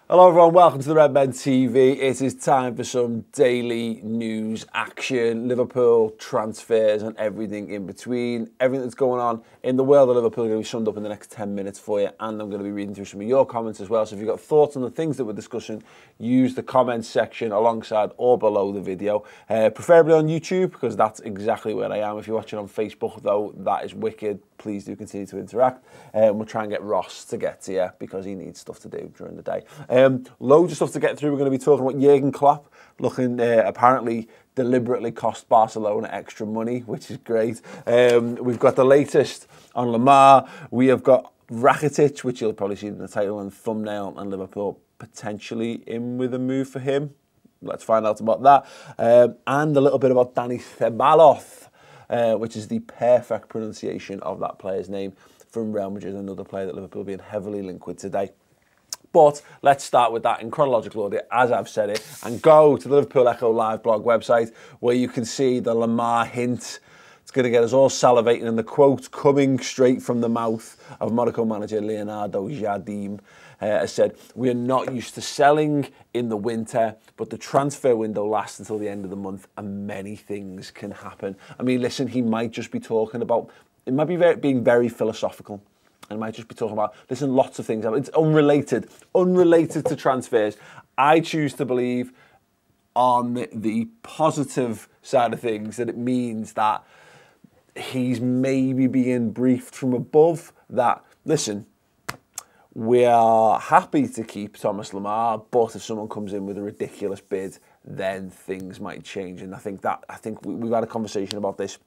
Hello everyone, welcome to the Redmen TV. It is time for some daily news action, Liverpool transfers and everything in between. Everything that's going on in the world of Liverpool is going to be summed up in the next 10 minutes for you, and I'm going to be reading through some of your comments as well. So if you've got thoughts on the things that we're discussing, use the comments section alongside or below the video, preferably on YouTube, because that's exactly where I am. If you're watching on Facebook though, that is wicked. Please do continue to interact. We'll try and get Ross to get to you because he needs stuff to do during the day. Loads of stuff to get through. We're going to be talking about Jurgen Klopp looking apparently deliberately cost Barcelona extra money, which is great. We've got the latest on Lamar. We have got Rakitic, which you'll probably see in the title and thumbnail, and Liverpool potentially in with a move for him. Let's find out about that. And a little bit about Dani Ceballos, which is the perfect pronunciation of that player's name, from Real Madrid, another player that Liverpool are being heavily linked with today. But let's start with that in chronological order, as I've said it, and go to the Liverpool Echo Live blog website, where you can see the Lamar hint. It's going to get us all salivating, and the quote coming straight from the mouth of Monaco manager Leonardo Jardim has said, "We are not used to selling in the winter, but the transfer window lasts until the end of the month, and many things can happen." I mean, listen, he might just be talking about, it might be being very philosophical. And might just be talking about, listen, lots of things. It's unrelated to transfers. I choose to believe on the positive side of things that it means that he's maybe being briefed from above that, listen, we are happy to keep Thomas Lamar, but if someone comes in with a ridiculous bid, then things might change. And I think we've had a conversation about this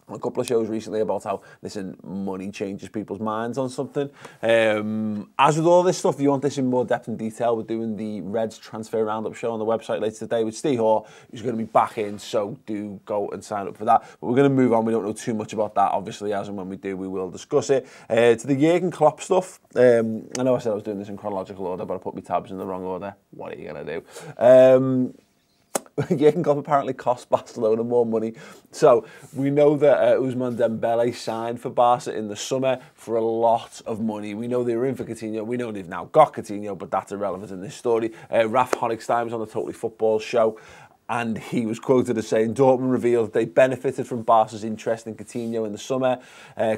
on a couple of shows recently about how, listen, money changes people's minds on something. As with all this stuff, if you want this in more depth and detail, we're doing the Reds Transfer Roundup show on the website later today with Steve Hoare, who's going to be back in, so do go and sign up for that. But we're going to move on. We don't know too much about that, obviously, as and when we do, we will discuss it. To the Jurgen Klopp stuff, I know I said I was doing this in chronological order, but I put my tabs in the wrong order. What are you going to do? Jurgen Klopp apparently cost Barcelona more money. So we know that Ousmane Dembele signed for Barca in the summer for a lot of money. We know they were in for Coutinho. We know they've now got Coutinho, but that's irrelevant in this story. Raf Honigstein was on the Totally Football show, and he was quoted as saying, Dortmund revealed that they benefited from Barca's interest in Coutinho in the summer.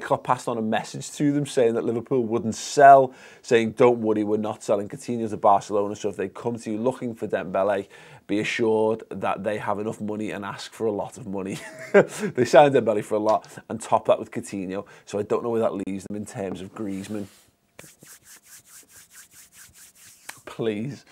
Klopp passed on a message to them saying that Liverpool wouldn't sell, saying, don't worry, we're not selling Coutinho to Barcelona, so if they come to you looking for Dembele, be assured that they have enough money and ask for a lot of money. They signed Dembele for a lot and top that with Coutinho, so I don't know where that leaves them in terms of Griezmann. Please.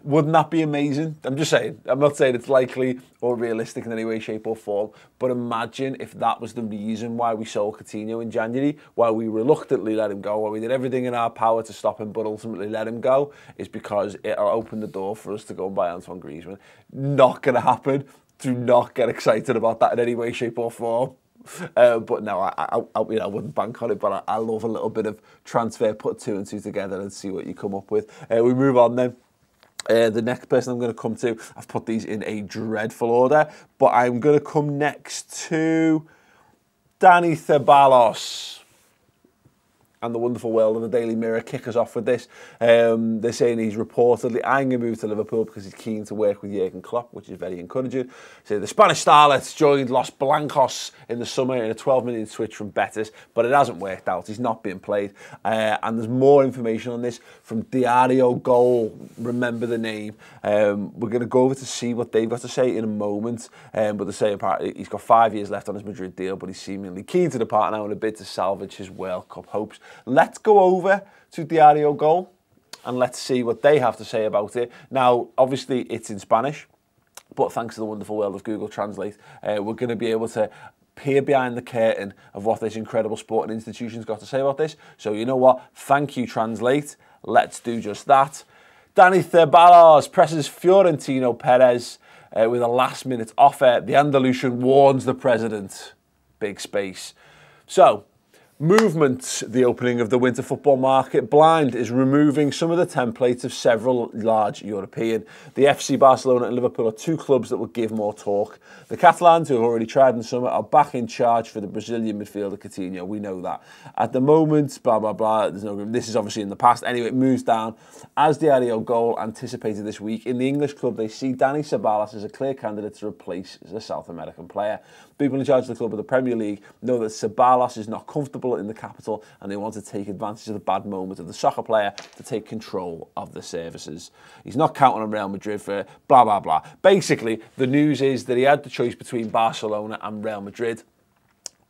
Wouldn't that be amazing? I'm just saying. I'm not saying it's likely or realistic in any way, shape or form, but imagine if that was the reason why we sold Coutinho in January, why we reluctantly let him go, why we did everything in our power to stop him, but ultimately let him go, is because it'll open the door for us to go and buy Antoine Griezmann. Not going to happen. Do not get excited about that in any way, shape or form. But no, I wouldn't bank on it, but I love a little bit of transfer, put two and two together and see what you come up with. We move on then. The next person I'm going to come to, I've put these in a dreadful order, but I'm going to come next to Dani Ceballos. And the wonderful world of the Daily Mirror kick us off with this. They're saying he's reportedly eyeing a move to Liverpool because he's keen to work with Jurgen Klopp, which is very encouraging. So the Spanish starlet joined Los Blancos in the summer in a 12 million switch from Betis, but it hasn't worked out. He's not being played. And there's more information on this from Diario Gol. Remember the name. We're going to go over to see what they've got to say in a moment. But they're saying apparently he's got 5 years left on his Madrid deal, but he's seemingly keen to depart now in a bid to salvage his World Cup hopes. Let's go over to Diario Gol and let's see what they have to say about it. Now, obviously, it's in Spanish, but thanks to the wonderful world of Google Translate, we're going to be able to peer behind the curtain of what this incredible sporting institution's got to say about this. So, you know what? Thank you, Translate. Let's do just that. Dani Ceballos presses Florentino Perez with a last-minute offer. The Andalusian warns the president. Big space. So, Movement, the opening of the winter football market blind is removing some of the templates of several large European. The FC Barcelona and Liverpool are two clubs that will give more talk. The Catalans, who have already tried in the summer, are back in charge for the Brazilian midfielder Coutinho. We know that. At the moment, blah, blah, blah, this is obviously in the past. Anyway, it moves down. As Diario Goal anticipated this week, in the English club, they see Dani Ceballos as a clear candidate to replace the South American player. People in charge of the club of the Premier League know that Ceballos is not comfortable in the capital and they want to take advantage of the bad moment of the soccer player to take control of the services. He's not counting on Real Madrid for blah, blah, blah. Basically, the news is that he had the choice between Barcelona and Real Madrid.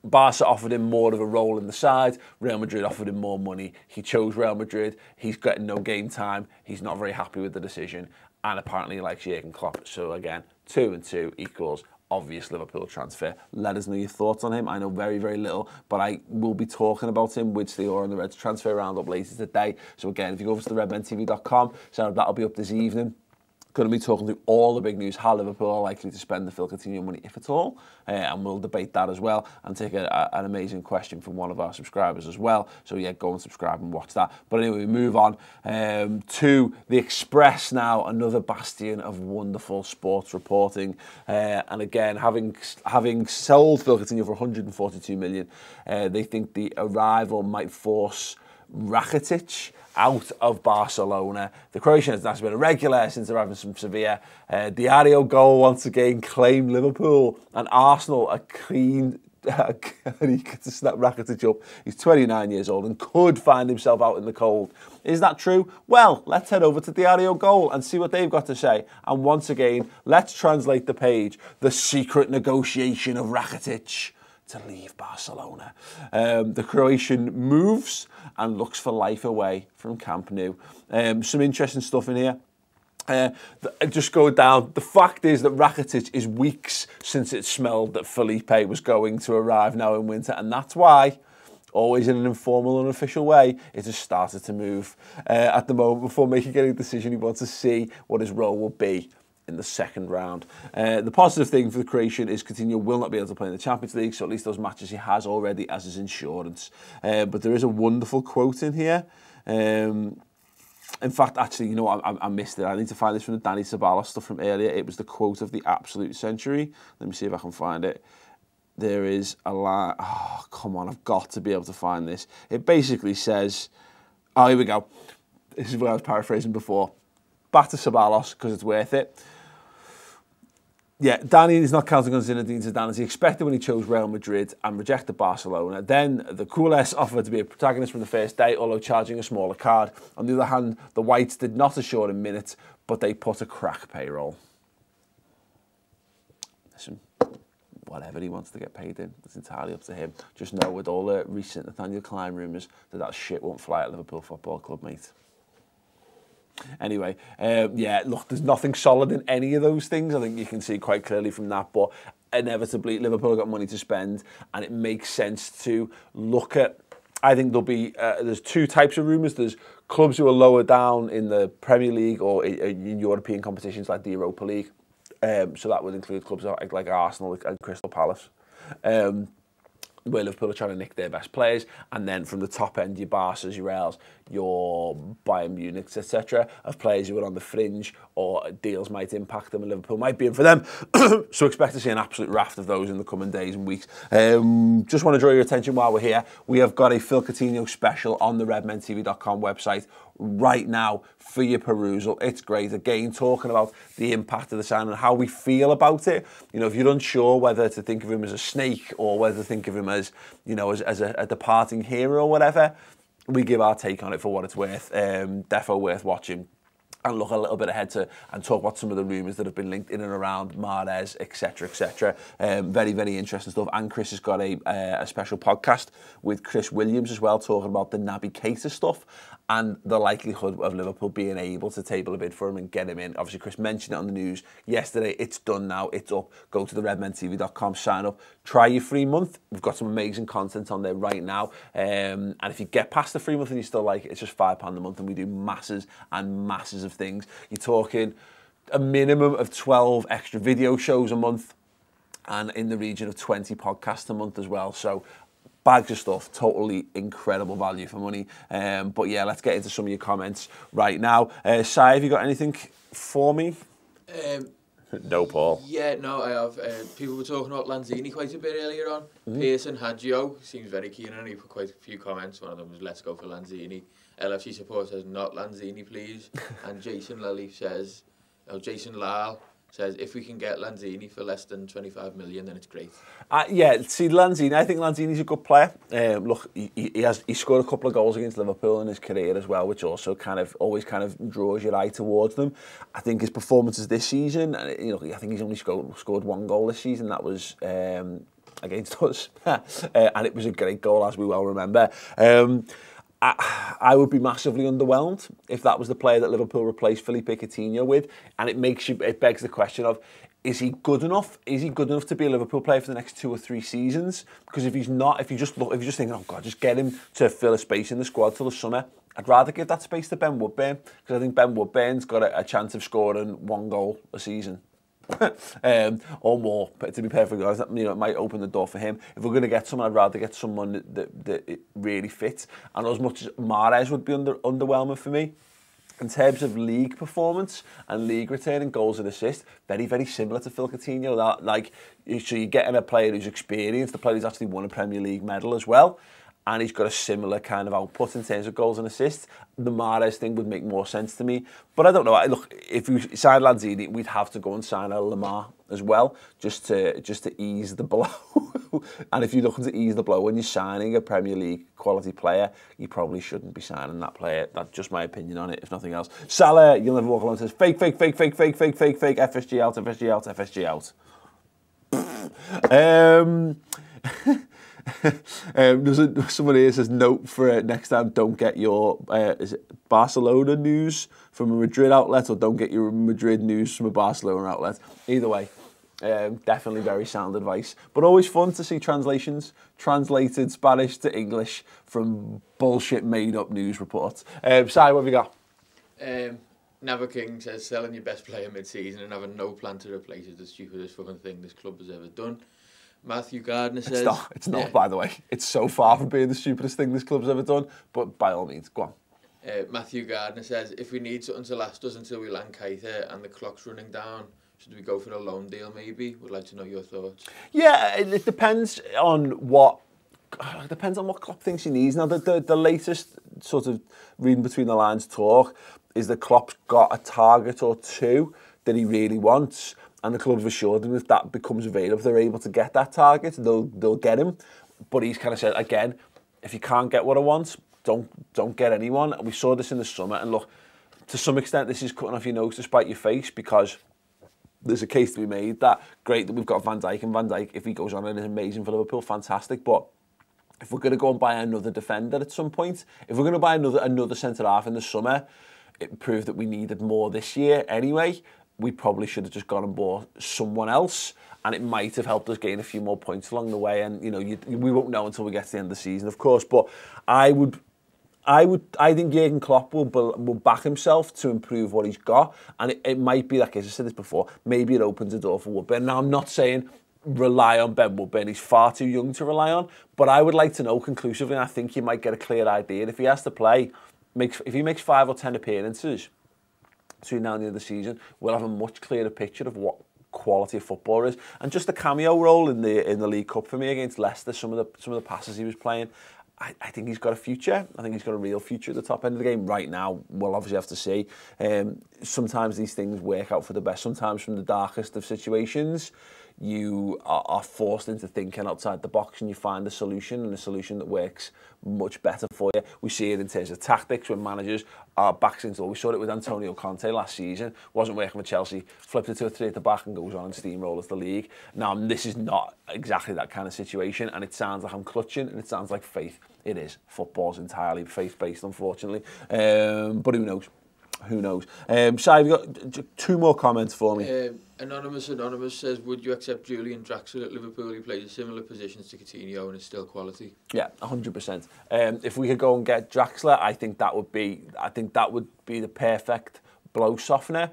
Barca offered him more of a role in the side. Real Madrid offered him more money. He chose Real Madrid. He's getting no game time. He's not very happy with the decision. And apparently he likes Jurgen Klopp. So again, 2 and 2 equals obvious Liverpool transfer. Let us know your thoughts on him. I know very, very little, but I will be talking about him with Steele and the Reds transfer roundup later today. So again, if you go over to the redmentv.com, so that'll be up this evening. Going to be talking through all the big news, how Liverpool are likely to spend the Phil Coutinho money, if at all, and we'll debate that as well and take an amazing question from one of our subscribers as well. So yeah, go and subscribe and watch that. But anyway, we move on to the Express now, another bastion of wonderful sports reporting. And again, having sold Phil Coutinho for 142 million, they think the arrival might force Rakitic out of Barcelona. The Croatian has been a regular since arriving from Sevilla. Diario Goal once again claimed Liverpool and Arsenal are keen to snap Rakitic up. He's 29 years old and could find himself out in the cold. Is that true? Well, let's head over to Diario Goal and see what they've got to say. And once again, let's translate the page. The secret negotiation of Rakitic to leave Barcelona. The Croatian moves and looks for life away from Camp Nou. Some interesting stuff in here. Just go down. The fact is that Rakitic is weeks since it smelled that Felipe was going to arrive now in winter, and that's why, always in an informal, unofficial way, it has started to move. At the moment, before making any decision, he wants to see what his role will be in the second round. The positive thing for the Croatian is Coutinho will not be able to play in the Champions League, so at least those matches he has already as his insurance. But there is a wonderful quote in here. In fact, actually, you know what, I missed it. I need to find this from the Dani Ceballos stuff from earlier. It was the quote of the absolute century. Let me see if I can find it. There is a line. Oh, come on, I've got to be able to find this. It basically says, oh, here we go. This is what I was paraphrasing before. Back to Ceballos, because it's worth it. Yeah, Dani is not counting on Zinedine Zidane as he expected when he chose Real Madrid and rejected Barcelona. Then the Culés offered to be a protagonist from the first day, although charging a smaller card. On the other hand, the Whites did not assure him minutes, but they put a crack payroll. Listen, whatever he wants to get paid in, it's entirely up to him. Just know with all the recent Nathaniel Klein rumours that shit won't fly at Liverpool Football Club, mate. Anyway, yeah, look, there's nothing solid in any of those things. I think you can see quite clearly from that, but inevitably Liverpool have got money to spend and it makes sense to look at. I think there'll be, there's two types of rumours. There's clubs who are lower down in the Premier League or in European competitions like the Europa League. So that would include clubs like Arsenal and Crystal Palace. Where Liverpool are trying to nick their best players, and then from the top end, your Barca's, your Reals, your Bayern Munich's, etc., of players who are on the fringe or deals might impact them and Liverpool might be in for them. So expect to see an absolute raft of those in the coming days and weeks. Just want to draw your attention while we're here. We have got a Phil Coutinho special on the redmentv.com website right now for your perusal. It's great. Again, talking about the impact of the sign and how we feel about it. You know, if you're unsure whether to think of him as a snake or whether to think of him as, you know, as a departing hero or whatever, we give our take on it for what it's worth. Defo worth watching. And look a little bit ahead to and talk about some of the rumours that have been linked in and around Mahrez, etc., etc. Very, very interesting stuff. And Chris has got a special podcast with Chris Williams as well, talking about the Naby Keita stuff and the likelihood of Liverpool being able to table a bid for him and get him in. Obviously, Chris mentioned it on the news yesterday. It's done now. It's up. Go to the redmentv.com, sign up. Try your free month. We've got some amazing content on there right now. And if you get past the free month and you still like it, it's just £5 a month and we do masses and masses of things. You're talking a minimum of 12 extra video shows a month and in the region of 20 podcasts a month as well. So bags of stuff, totally incredible value for money. But yeah, let's get into some of your comments right now. Sai, have you got anything for me? No, Paul. Yeah, no, I have. People were talking about Lanzini quite a bit earlier on. Pearson Haggio seems very keen on it. He put quite a few comments. One of them was, let's go for Lanzini. LFC support says, not Lanzini, please. And Jason Lally says, Jason Lal says, if we can get Lanzini for less than 25 million, then it's great. Yeah, see, Lanzini, I think Lanzini's a good player. Look, he scored a couple of goals against Liverpool in his career as well, which also always draws your eye towards them. I think his performances this season, I think he's only scored one goal this season. That was against us, and it was a great goal, as we well remember. I would be massively underwhelmed if that was the player that Liverpool replaced Felipe Coutinho with, and it begs the question of, is he good enough? Is he good enough to be a Liverpool player for the next 2 or 3 seasons? Because if he's not, if you just think, oh God, just get him to fill a space in the squad till the summer, I'd rather give that space to Ben Woodburn, because I think Ben Woodburn's got a chance of scoring 1 goal a season. Or more, but to be perfectly honest, it might open the door for him. If we're going to get someone, I'd rather get someone that really fits. And as much as Mahrez would be underwhelming for me, in terms of league performance and league return and goals and assists, very, very similar to Phil Coutinho. So you're getting a player who's experienced, the player who's actually won a Premier League medal as well, and he's got a similar kind of output in terms of goals and assists. The Mahrez thing would make more sense to me. But I don't know. Look, if we sign Lanzini, we'd have to go and sign a Lamar as well, just to ease the blow. And if you're looking to ease the blow when you're signing a Premier League quality player, you probably shouldn't be signing that player. That's just my opinion on it, if nothing else. Salah, you'll never walk alone, says, fake, FSG out, FSG out, FSG out. Someone here says, note for next time, don't get your is it Barcelona news from a Madrid outlet, or don't get your Madrid news from a Barcelona outlet. Either way, definitely very sound advice, but always fun to see translations translated Spanish to English from bullshit made up news reports. Si, what have you got? Never King says, selling your best player mid-season and having no plan to replace is the stupidest fucking thing this club has ever done. Matthew Gardner says... It's not, by the way. It's so far from being the stupidest thing this club's ever done, but by all means, go on. Matthew Gardner says, if we need something to last us until we land Keita and the clock's running down, should we go for a loan deal maybe? Would like to know your thoughts. Yeah, it depends on what... It depends on what Klopp thinks he needs. Now, the latest sort of reading between the lines talk is that Klopp's got a target or 2 that he really wants, and the club have assured him if that becomes available, if they're able to get that target, they'll get him. But he's kind of said, again, if you can't get what I want, don't get anyone. And we saw this in the summer, and look, to some extent this is cutting off your nose to spite your face, because there's a case to be made that great that we've got Van Dijk, and Van Dijk, if he goes on and is amazing for Liverpool, fantastic. But if we're going to go and buy another defender at some point, if we're going to buy another centre-half in the summer, it proved that we needed more this year anyway. We probably should have just gone and bought someone else, and it might have helped us gain a few more points along the way. And we won't know until we get to the end of the season, of course. But I think Jurgen Klopp will back himself to improve what he's got, and it might be, like I said this before, maybe it opens a door for Woodburn. Now, I'm not saying rely on Ben Woodburn, he's far too young to rely on, but I would like to know conclusively, and I think you might get a clear idea. If he has to play, if he makes 5 or 10 appearances between now and the end of the season, we'll have a much clearer picture of what quality of footballer is. And just a cameo role in the League Cup for me against Leicester, some of the passes he was playing, I think he's got a future. I think he's got a real future at the top end of the game. Right now, we'll obviously have to see. Sometimes these things work out for the best. Sometimes from the darkest of situations, you are forced into thinking outside the box, and you find a solution, and a solution that works much better for you. We see it in terms of tactics when managers are backs into it. We saw it with Antonio Conte last season. Wasn't working for Chelsea, flipped it to a 3 at the back and goes on and steamrollers the league. Now, this is not exactly that kind of situation, and it sounds like I'm clutching, and it sounds like faith. It is. Football's entirely faith-based, unfortunately. But who knows? Who knows? Shai, you've got 2 more comments for me. Anonymous says, would you accept Julian Draxler at Liverpool? He plays in similar positions to Coutinho and is still quality. Yeah, 100%. If we could go and get Draxler, I think that would be the perfect blow softener.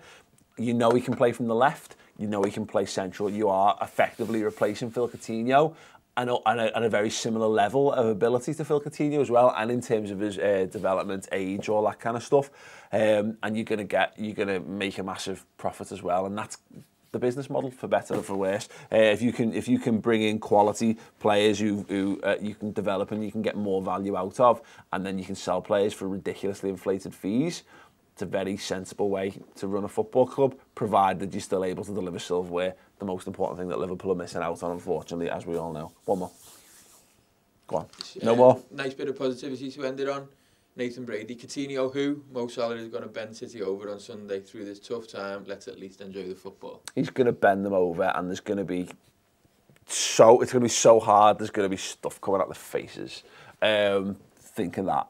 You know he can play from the left. You know he can play central. You are effectively replacing Phil Coutinho. and a very similar level of ability to Phil Coutinho as well, and in terms of his development, age, all that kind of stuff. And you're gonna make a massive profit as well, and that's the business model, for better or for worse. If you can bring in quality players who you can develop and you can get more value out of, and then you can sell players for ridiculously inflated fees. It's a very sensible way to run a football club, provided you're still able to deliver silverware, the most important thing that Liverpool are missing out on, unfortunately, as we all know. One more. Go on. No more. Nice bit of positivity to end it on. Nathan Brady, Coutinho, who Mo Salah is going to bend City over on Sunday through this tough time. Let's at least enjoy the football. He's going to bend them over, and it's going to be so hard. There's going to be stuff coming out of their faces. Think of that.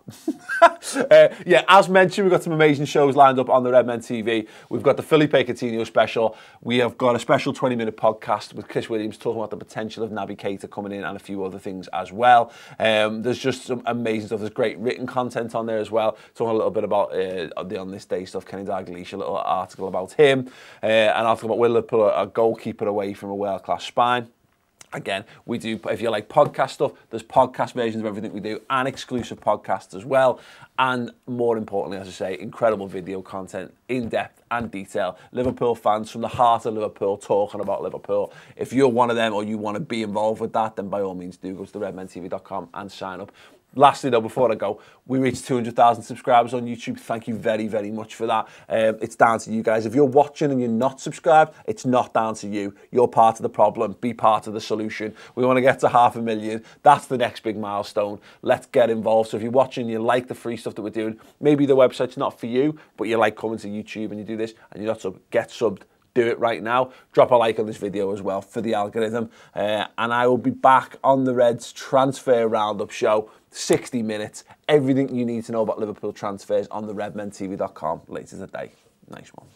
Yeah, as mentioned, we've got some amazing shows lined up on the Redmen TV. We've got the Felipe Coutinho special. We have got a special 20-minute podcast with Chris Williams talking about the potential of Naby Keita coming in and a few other things as well. There's just some amazing stuff. There's great written content on there as well. Talking a little bit about the On This Day stuff. Kenny Dalglish, a little article about him. And I'll talk about will Liverpool a goalkeeper away from a world-class spine. Again, we do, if you like podcast stuff, there's podcast versions of everything we do and exclusive podcasts as well. And more importantly, as I say, incredible video content, in depth and detail. Liverpool fans from the heart of Liverpool talking about Liverpool. If you're one of them or you want to be involved with that, then by all means do go to redmentv.com and sign up. Lastly, though, before I go, we reached 200,000 subscribers on YouTube. Thank you very, very much for that. It's down to you guys. If you're watching and you're not subscribed, it's not down to you. You're part of the problem. Be part of the solution. We want to get to 500,000. That's the next big milestone. Let's get involved. So if you're watching and you like the free stuff that we're doing, maybe the website's not for you, but you like coming to YouTube and you do this and you're not subbed, get subbed. Do it right now. Drop a like on this video as well for the algorithm. And I will be back on the Reds Transfer Roundup show. 60 minutes. Everything you need to know about Liverpool transfers on the redmentv.com later today. Nice one.